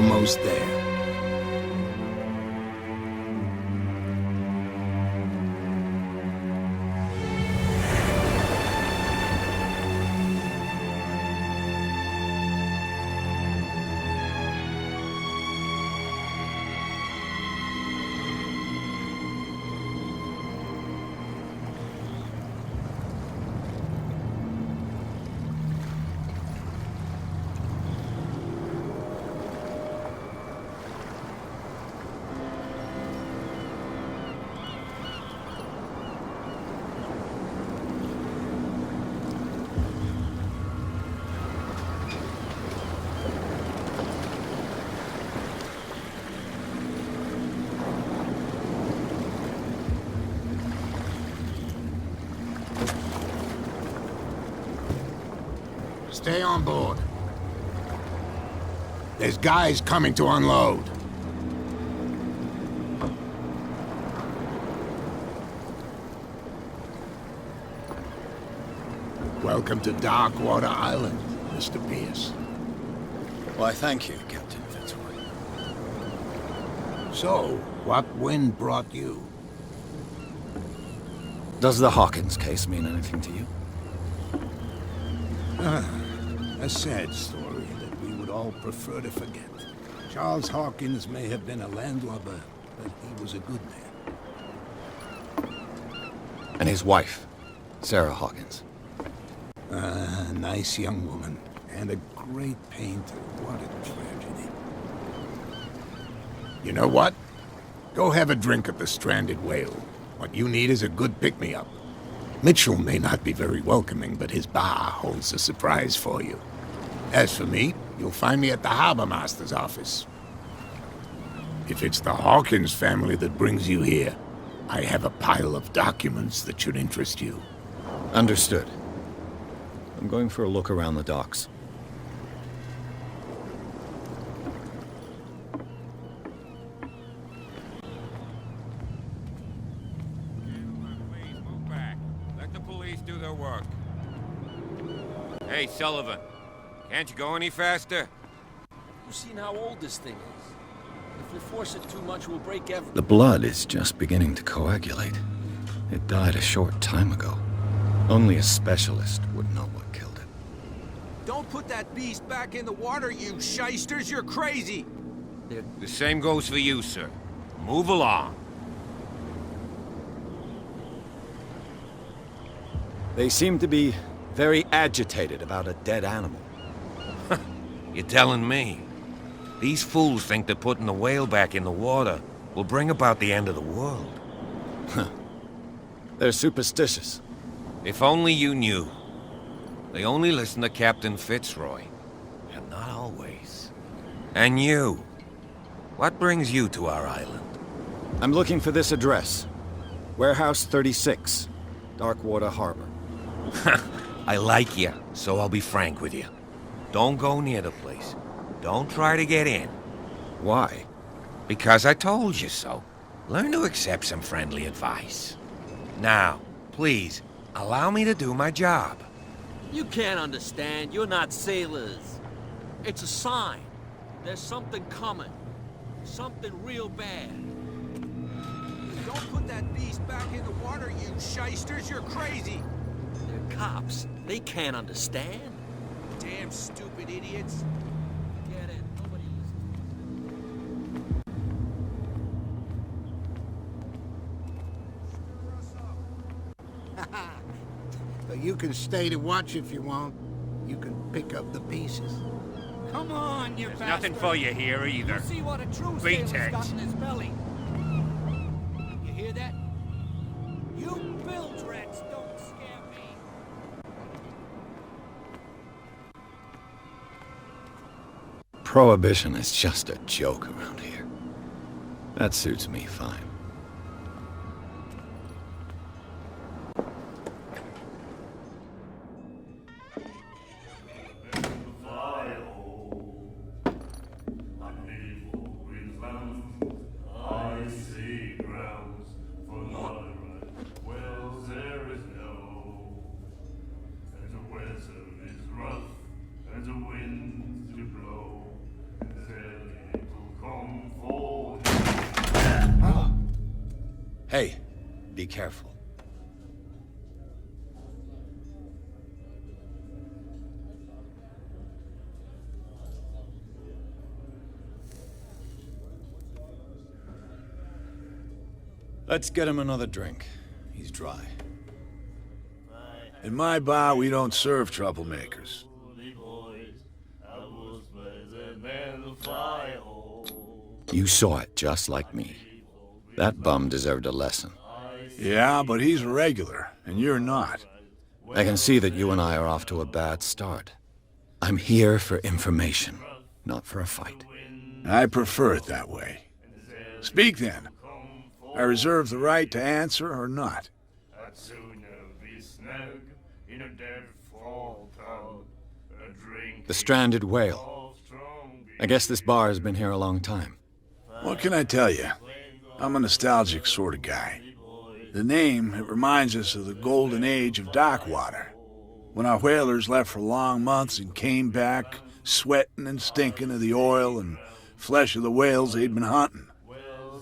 almost there. Stay on board. There's guys coming to unload. Welcome to Darkwater Island, Mr. Pierce. Why, thank you, Captain Fitzroy. So, what wind brought you? Does the Hawkins case mean anything to you? A sad story that we would all prefer to forget. Charles Hawkins may have been a landlubber, but he was a good man. And his wife, Sarah Hawkins. A nice young woman, and a great painter. What a tragedy. You know what? Go have a drink at the Stranded Whale. What you need is a good pick-me-up. Mitchell may not be very welcoming, but his bar holds a surprise for you. As for me, you'll find me at the Harbor Master's office. If it's the Hawkins family that brings you here, I have a pile of documents that should interest you. Understood. I'm going for a look around the docks. Do their work. Hey, Sullivan. Can't you go any faster? You've seen how old this thing is. If we force it too much, we'll break everything. The blood is just beginning to coagulate. It died a short time ago. Only a specialist would know what killed it. Don't put that beast back in the water, you shysters! You're crazy! The same goes for you, sir. Move along. They seem to be very agitated about a dead animal. You're telling me? These fools think that putting the whale back in the water will bring about the end of the world. They're superstitious. If only you knew. They only listen to Captain Fitzroy. And not always. And you. What brings you to our island? I'm looking for this address. Warehouse 36, Darkwater Harbor. I like you, so I'll be frank with you. Don't go near the place. Don't try to get in. Why? Because I told you so. Learn to accept some friendly advice. Now, please, allow me to do my job. You can't understand. You're not sailors. It's a sign. There's something coming. Something real bad. Don't put that beast back in the water, you shysters! You're crazy! They're cops. They can't understand. Damn stupid idiots! Get it. Nobody listens. So you can stay to watch if you want. You can pick up the pieces. Come on, you There's bastard! nothing for you here either. See what a true Beat sailor's it. got in his belly. You hear that? You bilge rats don't scare me. Prohibition is just a joke around here. That suits me fine. And the winds to blow, Hey, be careful. Let's get him another drink. He's dry. In my bar, we don't serve troublemakers. You saw it just like me. That bum deserved a lesson. Yeah, but he's a regular, and you're not. I can see that you and I are off to a bad start. I'm here for information, not for a fight. I prefer it that way. Speak then. I reserve the right to answer or not. The stranded whale. I guess this bar has been here a long time. What can I tell you? I'm a nostalgic sort of guy. The name, it reminds us of the golden age of Darkwater, when our whalers left for long months and came back sweating and stinking of the oil and flesh of the whales they'd been hunting.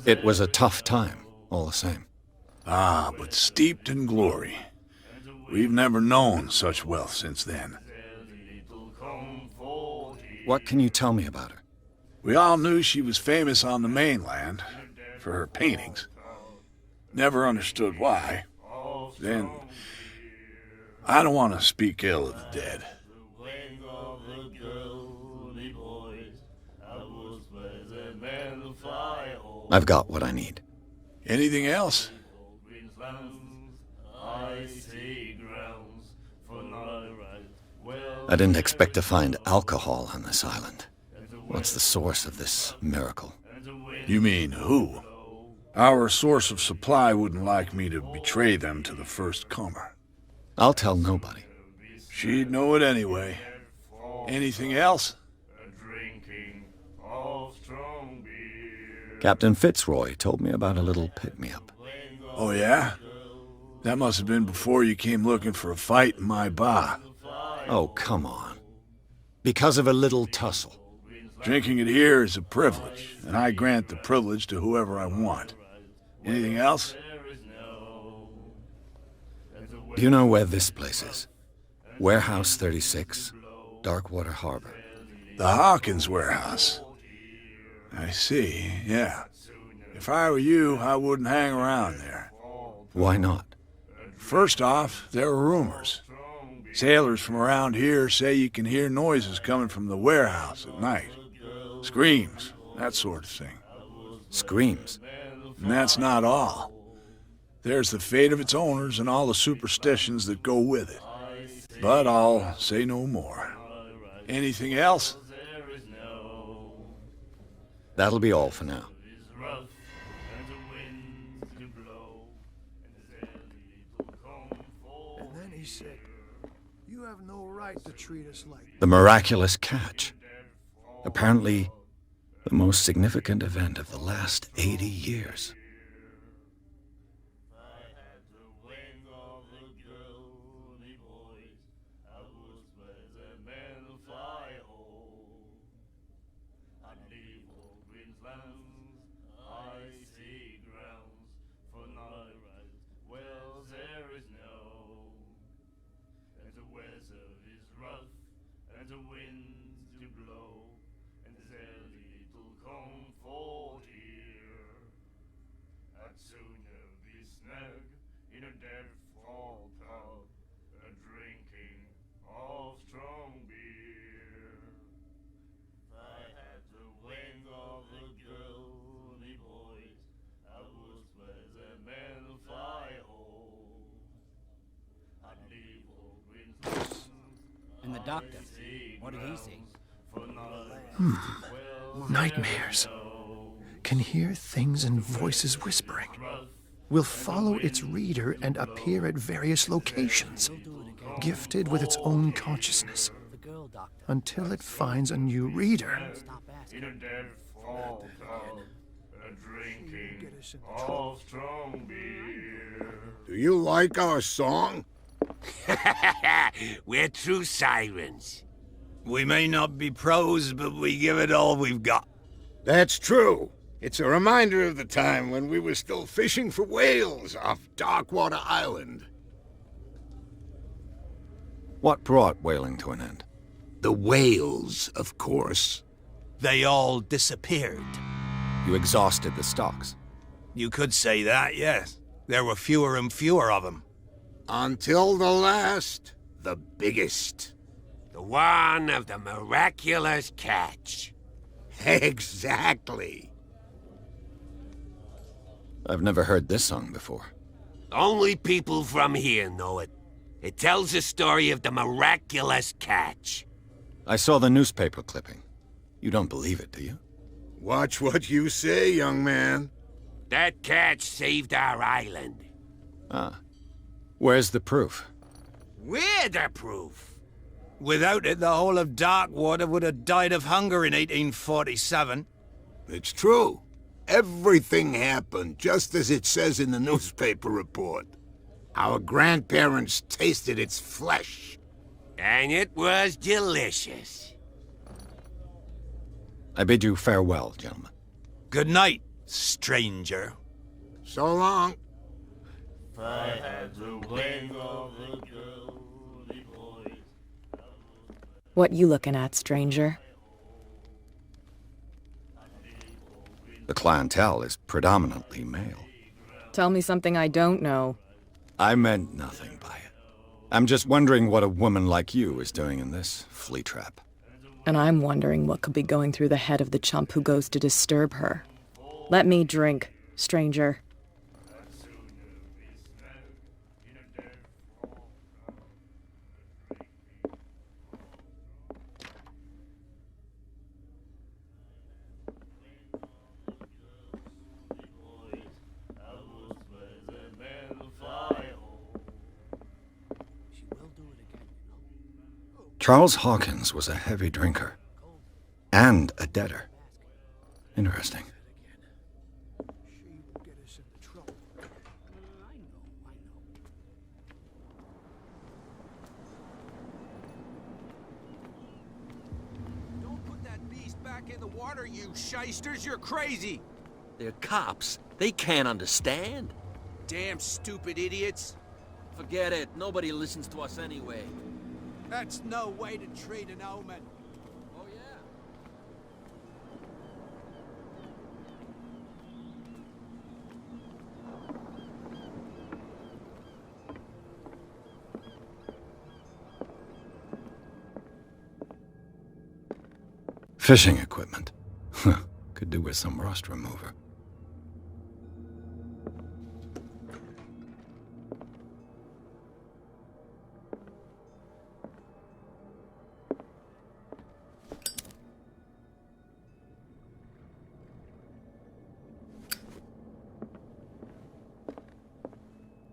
It was a tough time, all the same. Ah, but steeped in glory. We've never known such wealth since then. What can you tell me about her? We all knew she was famous on the mainland for her paintings. Never understood why. Then, I don't want to speak ill of the dead. I've got what I need. Anything else? I didn't expect to find alcohol on this island. What's the source of this miracle? You mean who? Our source of supply wouldn't like me to betray them to the first comer. I'll tell nobody. She'd know it anyway. Anything else? Captain Fitzroy told me about a little pick-me-up. Oh, yeah? That must have been before you came looking for a fight in my bar. Oh, come on. Because of a little tussle. Drinking it here is a privilege, and I grant the privilege to whoever I want. Anything else? Do you know where this place is? Warehouse 36, Darkwater Harbor. The Hawkins warehouse. I see, yeah. If I were you, I wouldn't hang around there. Why not? First off, there are rumors. Sailors from around here say you can hear noises coming from the warehouse at night. Screams, that sort of thing. Screams? And that's not all. There's the fate of its owners and all the superstitions that go with it. But I'll say no more. Anything else? That'll be all for now. And then he said, "You have no right to treat us like The miraculous catch. Apparently, the most significant event of the last 80 years. And the doctor, what did he see? Nightmares. Can hear things and voices whispering. Will follow its reader and appear at various locations, gifted with its own consciousness, The girl doctor. until it finds a new reader. Stop asking. Get us into trouble. Do you like our song? We're true sirens. We may not be pros, but we give it all we've got. That's true. It's a reminder of the time when we were still fishing for whales off Darkwater Island. What brought whaling to an end? The whales, of course. They all disappeared. You exhausted the stocks. You could say that, yes. There were fewer and fewer of them. Until the last, the biggest. The one of the miraculous catch. Exactly. I've never heard this song before. Only people from here know it. It tells the story of the miraculous catch. I saw the newspaper clipping. You don't believe it, do you? Watch what you say, young man. That catch saved our island. Ah. Where's the proof? We're the proof. Without it, the whole of Darkwater would have died of hunger in 1847. It's true. Everything happened just as it says in the newspaper report. Our grandparents tasted its flesh. And it was delicious. I bid you farewell, gentlemen. Good night, stranger. So long. What you looking at, stranger? The clientele is predominantly male. Tell me something I don't know. I meant nothing by it. I'm just wondering what a woman like you is doing in this flea trap. And I'm wondering what could be going through the head of the chump who goes to disturb her. Let me drink, stranger. Charles Hawkins was a heavy drinker. And a debtor. Interesting. Don't put that beast back in the water, you shysters! You're crazy! They're cops. They can't understand. Damn stupid idiots! Forget it. Nobody listens to us anyway. That's no way to treat an omen. Oh, yeah? Fishing equipment. Could do with some rust remover.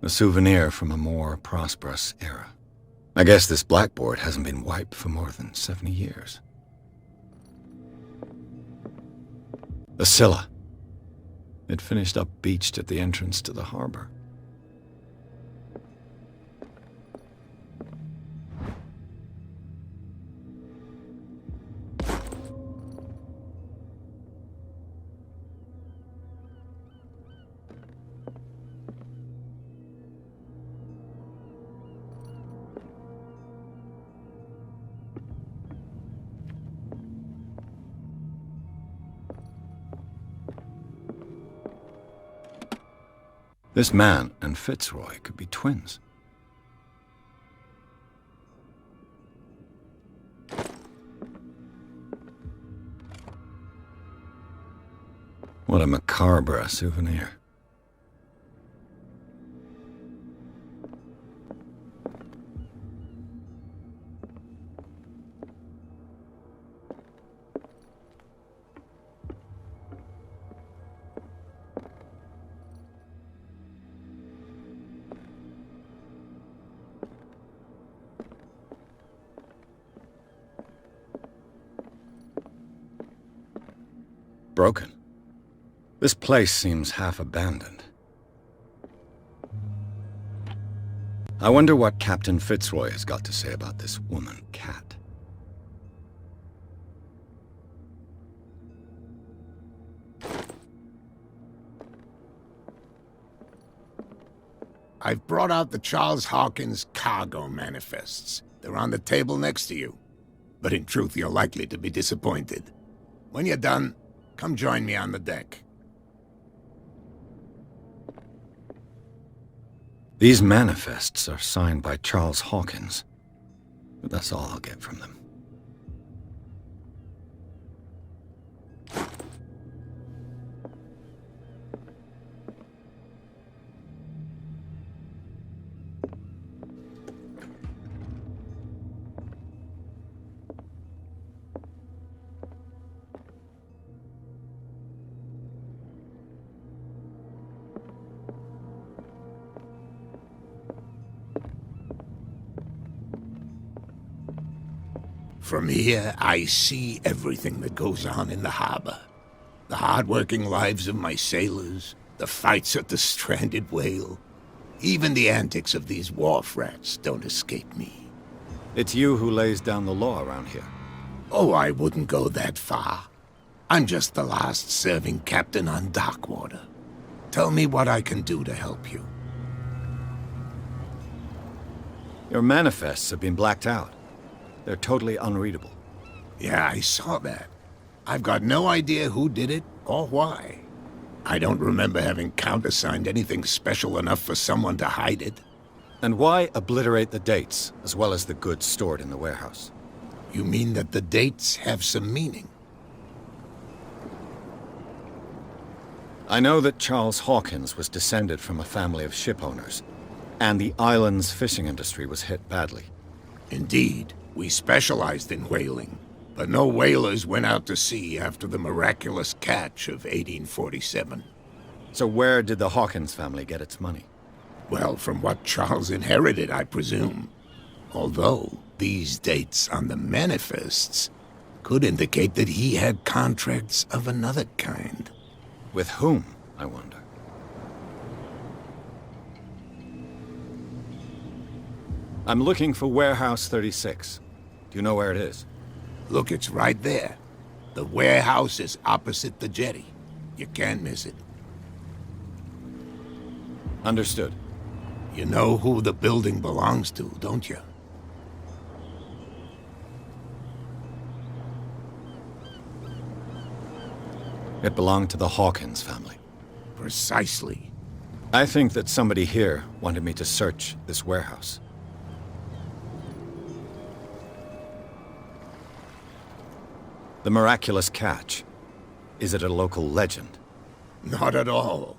A souvenir from a more prosperous era. I guess this blackboard hasn't been wiped for more than 70 years. A Scylla. It finished up beached at the entrance to the harbor. This man and Fitzroy could be twins. What a macabre souvenir. Broken. This place seems half abandoned. I wonder what Captain Fitzroy has got to say about this woman cat. I've brought out the Charles Hawkins cargo manifests. They're on the table next to you. But in truth, you're likely to be disappointed. When you're done, come join me on the deck. These manifests are signed by Charles Hawkins, but that's all I'll get from them. From here, I see everything that goes on in the harbor. The hard-working lives of my sailors, the fights at the stranded whale. Even the antics of these wharf rats don't escape me. It's you who lays down the law around here. Oh, I wouldn't go that far. I'm just the last serving captain on Darkwater. Tell me what I can do to help you. Your manifests have been blacked out. They're totally unreadable. Yeah, I saw that. I've got no idea who did it or why. I don't remember having countersigned anything special enough for someone to hide it. And why obliterate the dates, as well as the goods stored in the warehouse? You mean that the dates have some meaning? I know that Charles Hawkins was descended from a family of ship owners, and the island's fishing industry was hit badly. Indeed. We specialized in whaling, but no whalers went out to sea after the miraculous catch of 1847. So where did the Hawkins family get its money? Well, from what Charles inherited, I presume. Although, these dates on the manifests could indicate that he had contracts of another kind. With whom, I wonder? I'm looking for Warehouse 36. Do you know where it is? Look, it's right there. The warehouse is opposite the jetty. You can't miss it. Understood. You know who the building belongs to, don't you? It belonged to the Hawkins family. Precisely. I think that somebody here wanted me to search this warehouse. The miraculous catch. Is it a local legend? Not at all.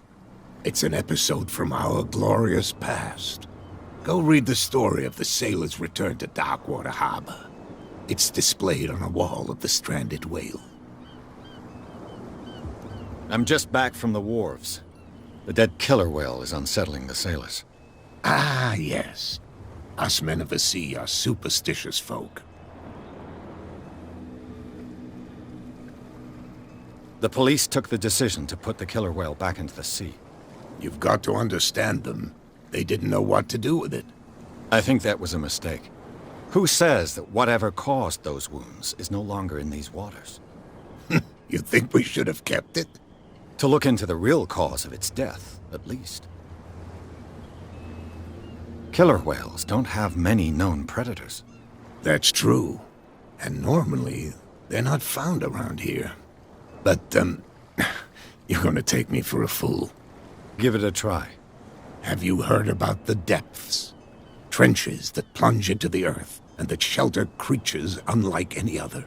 It's an episode from our glorious past. Go read the story of the sailor's return to Darkwater Harbor. It's displayed on a wall of the stranded whale. I'm just back from the wharves. The dead killer whale is unsettling the sailors. Ah, yes. Us men of the sea are superstitious folk. The police took the decision to put the killer whale back into the sea. You've got to understand them. They didn't know what to do with it. I think that was a mistake. Who says that whatever caused those wounds is no longer in these waters? You think we should have kept it? To look into the real cause of its death, at least. Killer whales don't have many known predators. That's true. And normally, they're not found around here. But, you're gonna take me for a fool. Give it a try. Have you heard about the depths? Trenches that plunge into the earth and that shelter creatures unlike any other.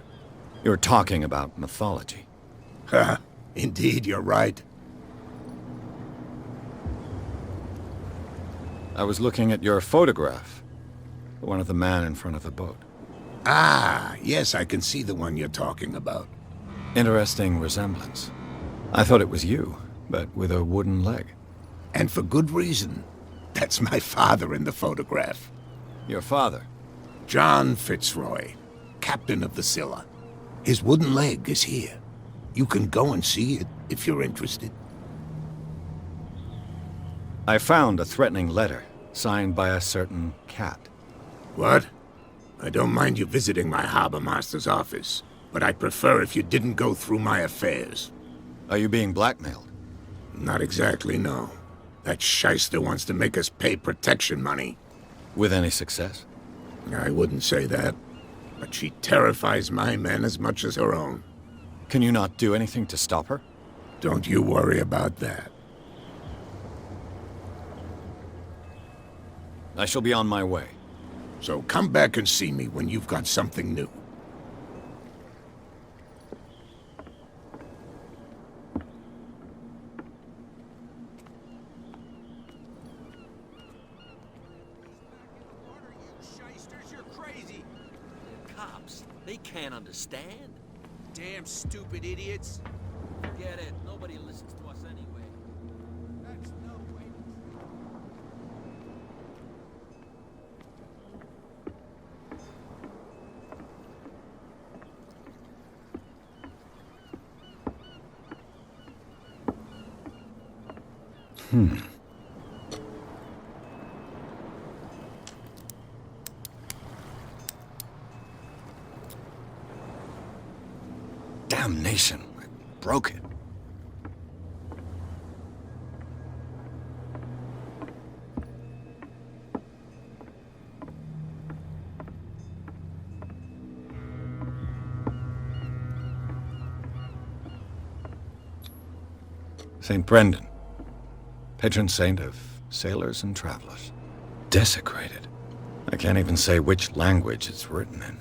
You're talking about mythology. Ha! Indeed, you're right. I was looking at your photograph. The one of the man in front of the boat. Ah, yes, I can see the one you're talking about. Interesting resemblance. I thought it was you, but with a wooden leg. And for good reason. That's my father in the photograph. Your father? John Fitzroy, captain of the Scylla. His wooden leg is here. You can go and see it if you're interested. I found a threatening letter, signed by a certain cat. What? I don't mind you visiting my harbor master's office, but I'd prefer if you didn't go through my affairs. Are you being blackmailed? Not exactly, no. That shyster wants to make us pay protection money. With any success? I wouldn't say that, but she terrifies my men as much as her own. Can you not do anything to stop her? Don't you worry about that. I shall be on my way. So come back and see me when you've got something new. They can't understand. Damn stupid idiots. Forget it. Nobody listens to us anyway. That's no way. Damnation. I broke it. St. Brendan, patron saint of sailors and travelers. Desecrated. I can't even say which language it's written in.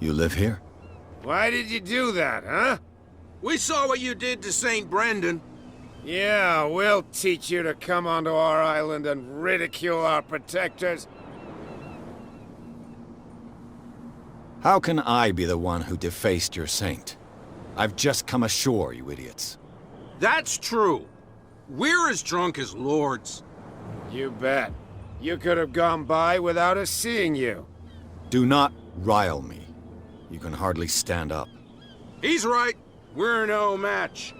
You live here? Why did you do that, huh? We saw what you did to St. Brendan. Yeah, we'll teach you to come onto our island and ridicule our protectors. How can I be the one who defaced your saint? I've just come ashore, you idiots. That's true. We're as drunk as lords. You bet. You could have gone by without us seeing you. Do not rile me. You can hardly stand up. He's right. We're no match.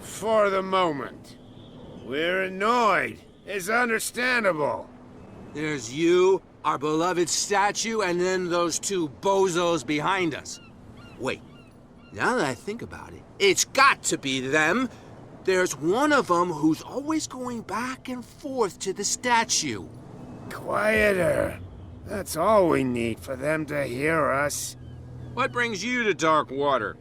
For the moment. We're annoyed. It's understandable. There's you, our beloved statue, and then those two bozos behind us. Wait, now that I think about it, it's got to be them. There's one of them who's always going back and forth to the statue. Quieter. That's all we need for them to hear us. What brings you to Darkwater?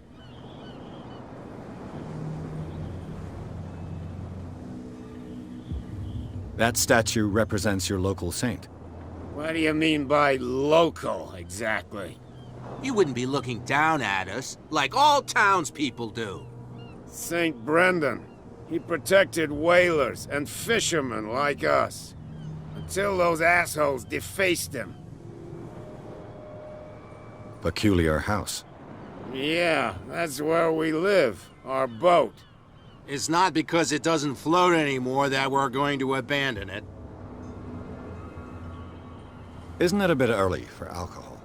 That statue represents your local saint. What do you mean by local, exactly? You wouldn't be looking down at us, like all townspeople do. St. Brendan. He protected whalers and fishermen like us. Until those assholes defaced him. Peculiar house. Yeah, that's where we live. Our boat. It's not because it doesn't float anymore that we're going to abandon it. Isn't it a bit early for alcohol?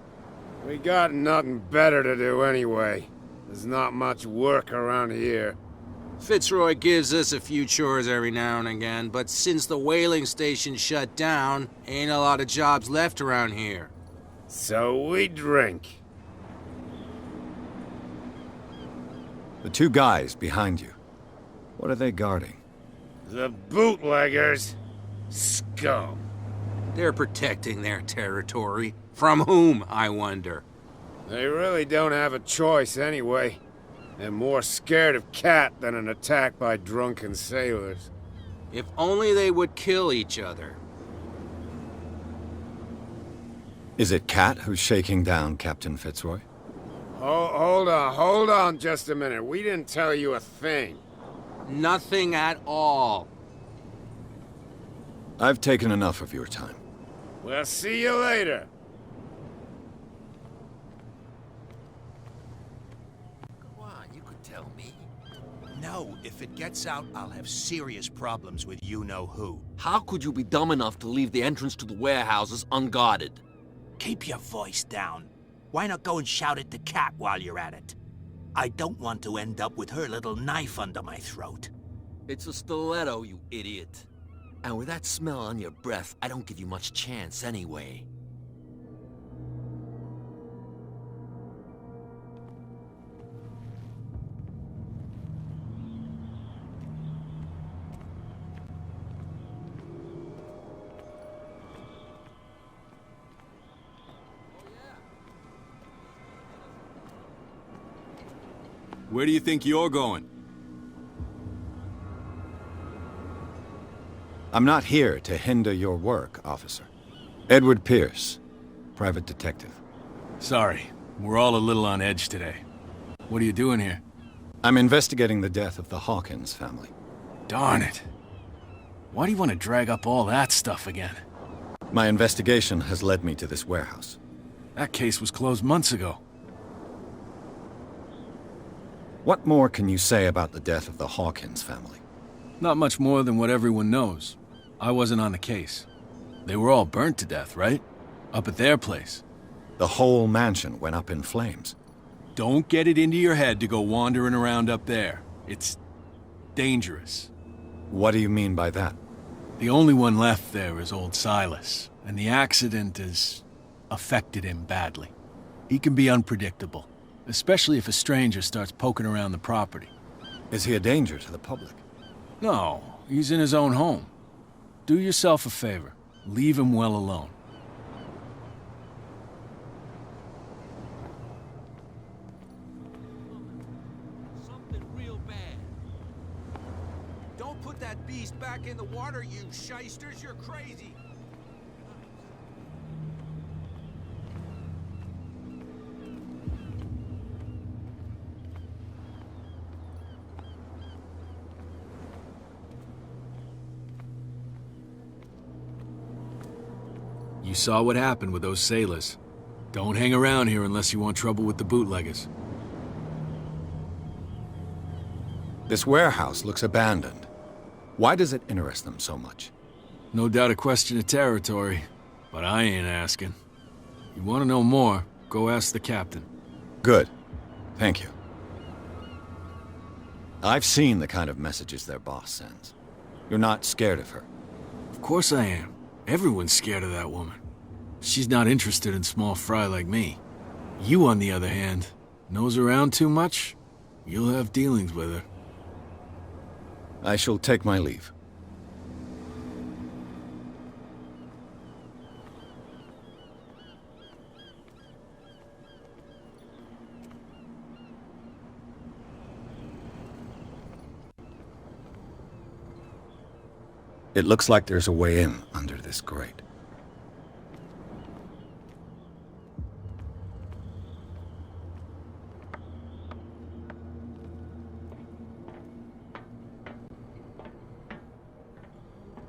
We got nothing better to do anyway. There's not much work around here. Fitzroy gives us a few chores every now and again, but since the whaling station shut down, ain't a lot of jobs left around here. So we drink. The two guys behind you. What are they guarding? The bootleggers. Scum. They're protecting their territory. From whom, I wonder? They really don't have a choice anyway. They're more scared of Cat than an attack by drunken sailors. If only they would kill each other. Is it Cat who's shaking down Captain Fitzroy? Hold on just a minute. We didn't tell you a thing. Nothing at all. I've taken enough of your time. We'll see you later. Come on, you could tell me. No, if it gets out, I'll have serious problems with you-know-who. How could you be dumb enough to leave the entrance to the warehouses unguarded? Keep your voice down. Why not go and shout at the cat while you're at it? I don't want to end up with her little knife under my throat. It's a stiletto, you idiot. And with that smell on your breath, I don't give you much chance anyway. Where do you think you're going? I'm not here to hinder your work, officer. Edward Pierce, private detective. Sorry, we're all a little on edge today. What are you doing here? I'm investigating the death of the Hawkins family. Darn it. Why do you want to drag up all that stuff again? My investigation has led me to this warehouse. That case was closed months ago. What more can you say about the death of the Hawkins family? Not much more than what everyone knows. I wasn't on the case. They were all burnt to death, right? Up at their place. The whole mansion went up in flames. Don't get it into your head to go wandering around up there. It's dangerous. What do you mean by that? The only one left there is old Silas, and the accident has affected him badly. He can be unpredictable, especially if a stranger starts poking around the property. Is he a danger to the public? No, he's in his own home. Do yourself a favor. Leave him well alone. Something real bad. Don't put that beast back in the water, you shysters. You're crazy. You saw what happened with those sailors. Don't hang around here unless you want trouble with the bootleggers. This warehouse looks abandoned. Why does it interest them so much? No doubt a question of territory, but I ain't asking. You want to know more, go ask the captain. Good. Thank you. I've seen the kind of messages their boss sends. You're not scared of her. Of course I am. Everyone's scared of that woman. She's not interested in small fry like me. You, on the other hand, nose around too much, you'll have dealings with her. I shall take my leave. It looks like there's a way in under this grate.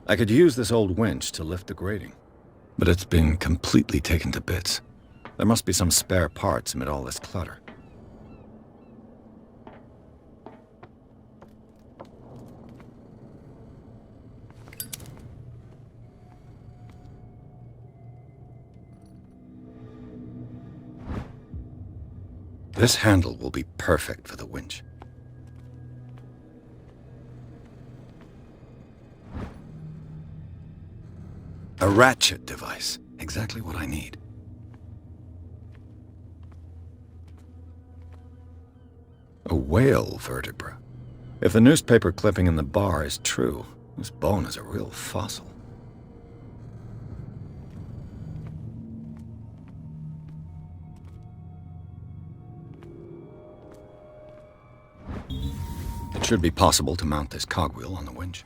I could use this old winch to lift the grating, but it's been completely taken to bits. There must be some spare parts amid all this clutter. This handle will be perfect for the winch. A ratchet device. Exactly what I need. A whale vertebra. If the newspaper clipping in the bar is true, this bone is a real fossil. It should be possible to mount this cogwheel on the winch.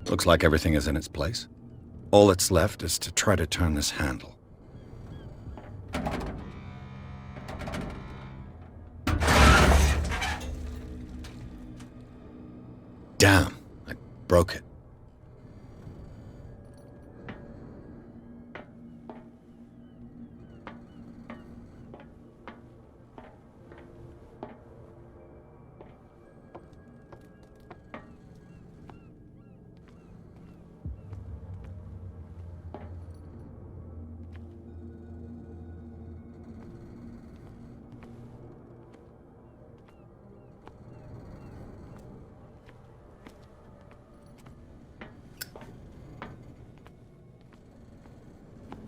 Looks like everything is in its place. All that's left is to try to turn this handle. broke it.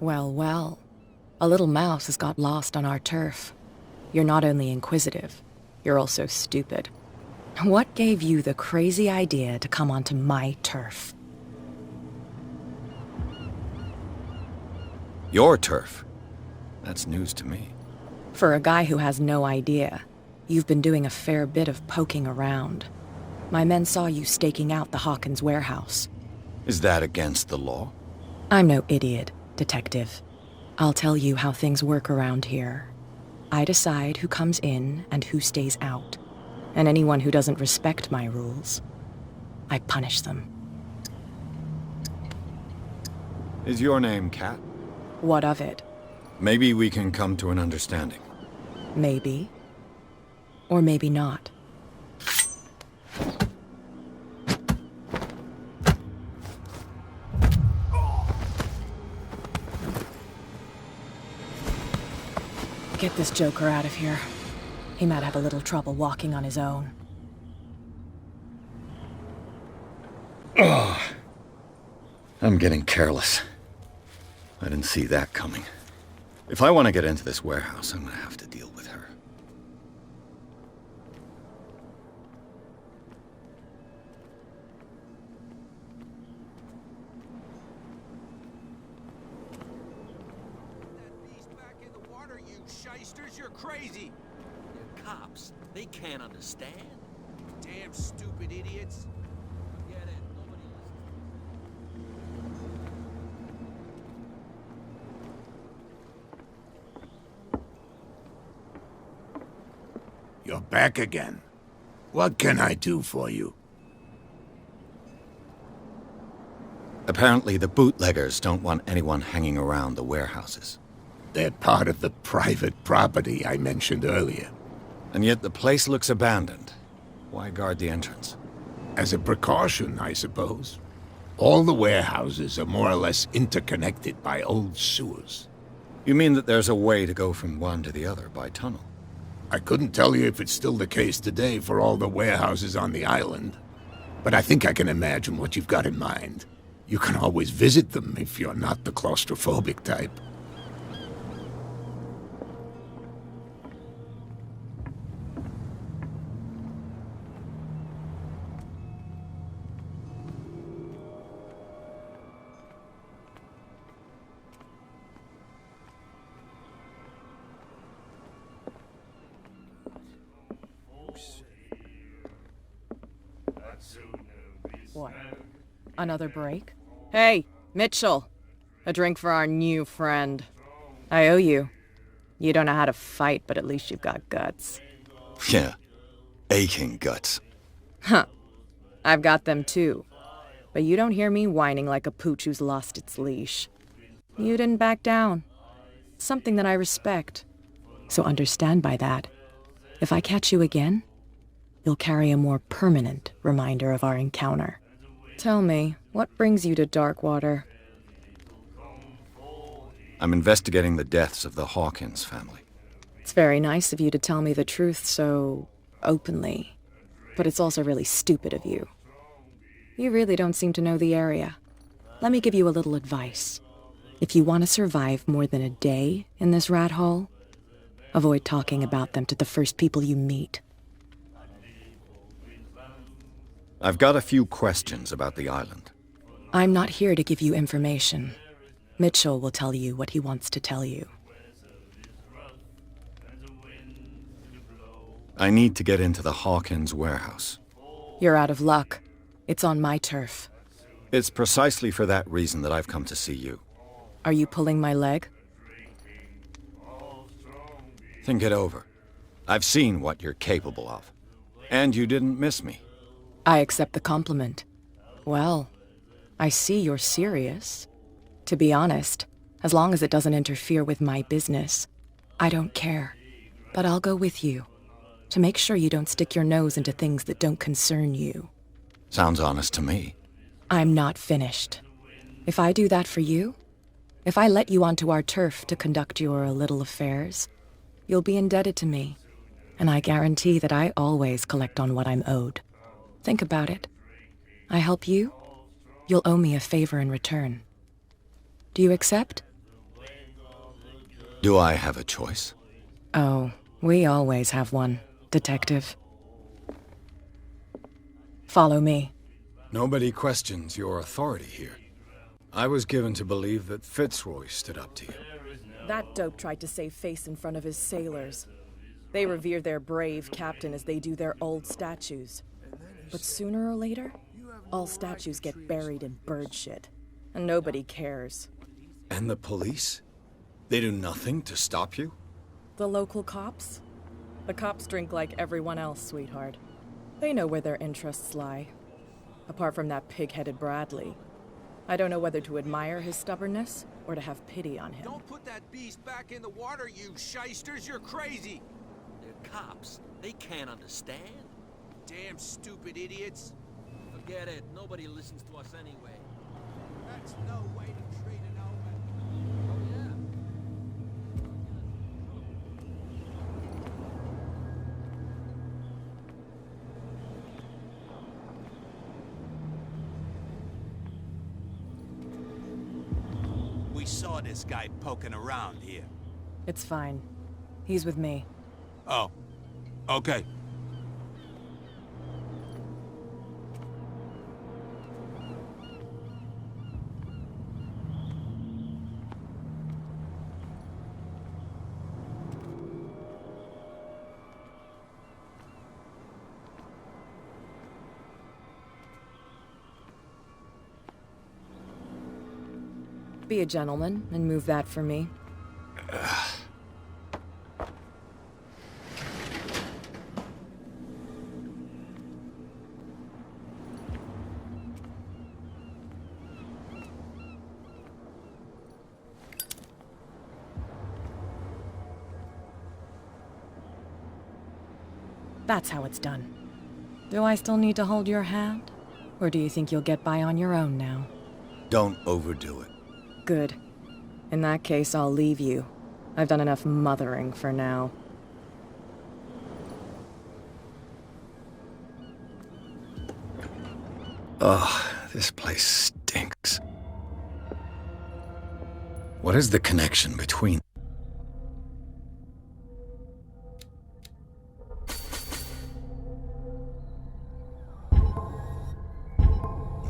Well, well. A little mouse has got lost on our turf. You're not only inquisitive, you're also stupid. What gave you the crazy idea to come onto my turf? Your turf? That's news to me. For a guy who has no idea, you've been doing a fair bit of poking around. My men saw you staking out the Hawkins warehouse. Is that against the law? I'm no idiot, Detective. I'll tell you how things work around here. I decide who comes in and who stays out. And anyone who doesn't respect my rules, I punish them. Is your name Cat? What of it? Maybe we can come to an understanding. Maybe. Or maybe not. Get this joker out of here. He might have a little trouble walking on his own. Oh, I'm getting careless. I didn't see that coming. If I want to get into this warehouse, I'm going to have to deal with her. You're crazy! They're cops. They can't understand. Damn stupid idiots. Forget it. Nobody listens. You're back again. What can I do for you? Apparently the bootleggers don't want anyone hanging around the warehouses. They're part of the private property I mentioned earlier. And yet the place looks abandoned. Why guard the entrance? As a precaution, I suppose. All the warehouses are more or less interconnected by old sewers. You mean that there's a way to go from one to the other by tunnel? I couldn't tell you if it's still the case today for all the warehouses on the island. But I think I can imagine what you've got in mind. You can always visit them if you're not the claustrophobic type. What? Another break? Hey, Mitchell! A drink for our new friend. I owe you. You don't know how to fight, but at least you've got guts. Yeah. Aching guts. Huh. I've got them too. But you don't hear me whining like a pooch who's lost its leash. You didn't back down. Something that I respect. So understand by that, if I catch you again, you'll carry a more permanent reminder of our encounter. Tell me, what brings you to Darkwater? I'm investigating the deaths of the Hawkins family. It's very nice of you to tell me the truth so openly, but it's also really stupid of you. You really don't seem to know the area. Let me give you a little advice. If you want to survive more than a day in this rat hole, avoid talking about them to the first people you meet. I've got a few questions about the island. I'm not here to give you information. Mitchell will tell you what he wants to tell you. I need to get into the Hawkins warehouse. You're out of luck. It's on my turf. It's precisely for that reason that I've come to see you. Are you pulling my leg? Think it over. I've seen what you're capable of. And you didn't miss me. I accept the compliment. Well, I see you're serious. To be honest, as long as it doesn't interfere with my business, I don't care. But I'll go with you, to make sure you don't stick your nose into things that don't concern you. Sounds honest to me. I'm not finished. If I do that for you, if I let you onto our turf to conduct your little affairs, you'll be indebted to me, and I guarantee that I always collect on what I'm owed. Think about it. I help you, you'll owe me a favor in return. Do you accept? Do I have a choice? Oh, we always have one, Detective. Follow me. Nobody questions your authority here. I was given to believe that Fitzroy stood up to you. That dope tried to save face in front of his sailors. They revere their brave captain as they do their old statues. But sooner or later, all statues get buried in bird shit. And nobody cares. And the police? They do nothing to stop you? The local cops? The cops drink like everyone else, sweetheart. They know where their interests lie. Apart from that pig-headed Bradley. I don't know whether to admire his stubbornness or to have pity on him. Don't put that beast back in the water, you shysters. You're crazy. They're cops. They can't understand. Damn stupid idiots. Forget it. Nobody listens to us anyway. That's no way to treat an omen. Oh, yeah. We saw this guy poking around here. It's fine. He's with me. Oh, okay. Be a gentleman and move that for me. That's how it's done. Do I still need to hold your hand? Or do you think you'll get by on your own now? Don't overdo it. Good. In that case, I'll leave you. I've done enough mothering for now. Ugh, this place stinks. What is the connection between...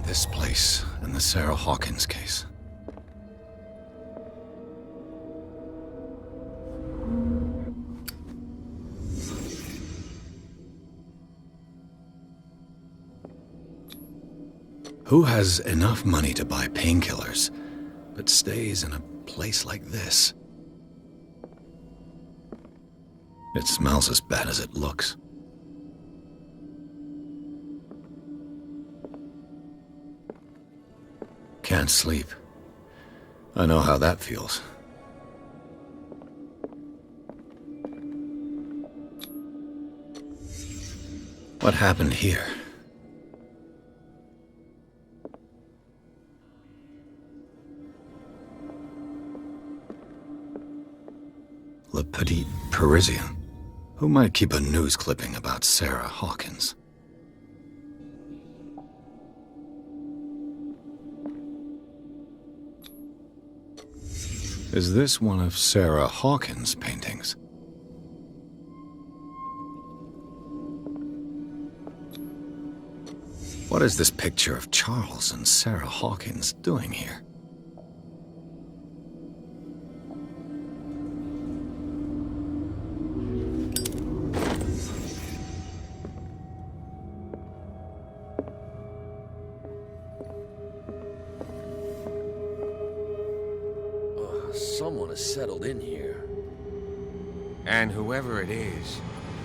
this place and the Sarah Hawkins case? Who has enough money to buy painkillers, but stays in a place like this? It smells as bad as it looks. Can't sleep. I know how that feels. What happened here? Le Petit Parisien. Who might keep a news clipping about Sarah Hawkins? Is this one of Sarah Hawkins' paintings? What is this picture of Charles and Sarah Hawkins doing here? Someone has settled in here. And whoever it is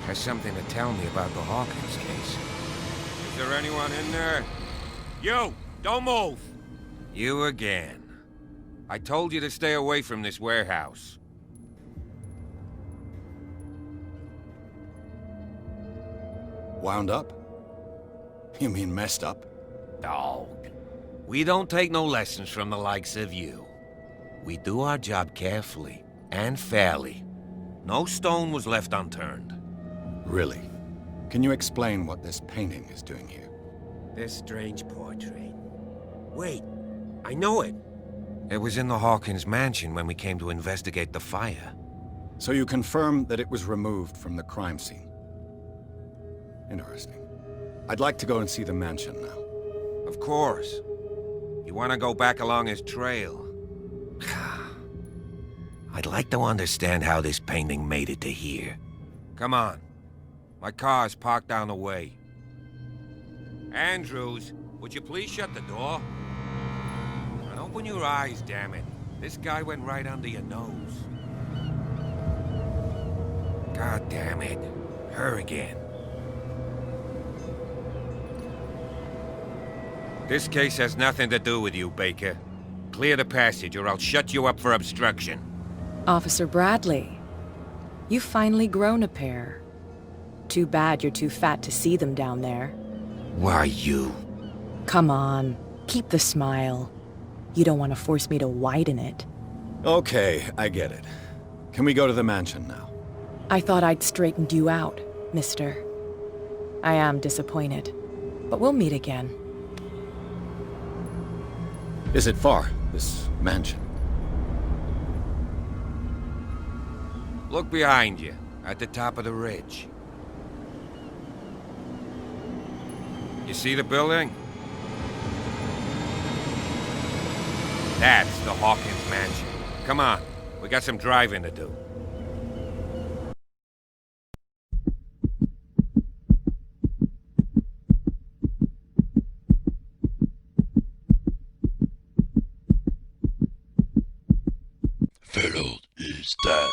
has something to tell me about the Hawkins case. Is there anyone in there? You! Don't move! You again. I told you to stay away from this warehouse. Wound up? You mean messed up? Dog. We don't take no lessons from the likes of you. We do our job carefully and fairly. No stone was left unturned. Really? Can you explain what this painting is doing here? This strange portrait. Wait, I know it. It was in the Hawkins mansion when we came to investigate the fire. So you confirm that it was removed from the crime scene? Interesting. I'd like to go and see the mansion now. Of course. You want to go back along his trail? I'd like to understand how this painting made it to here. Come on. My car's parked down the way. Andrews, would you please shut the door? And open your eyes, damn it. This guy went right under your nose. God damn it. Her again. This case has nothing to do with you, Baker. Clear the passage or I'll shut you up for obstruction. Officer Bradley, you've finally grown a pair. Too bad you're too fat to see them down there. Why you? Come on, keep the smile. You don't want to force me to widen it. Okay, I get it. Can we go to the mansion now? I thought I'd straightened you out, mister. I am disappointed, but we'll meet again. Is it far, this mansion? Look behind you, at the top of the ridge. You see the building? That's the Hawkins mansion. Come on, we got some driving to do. Velold is dead.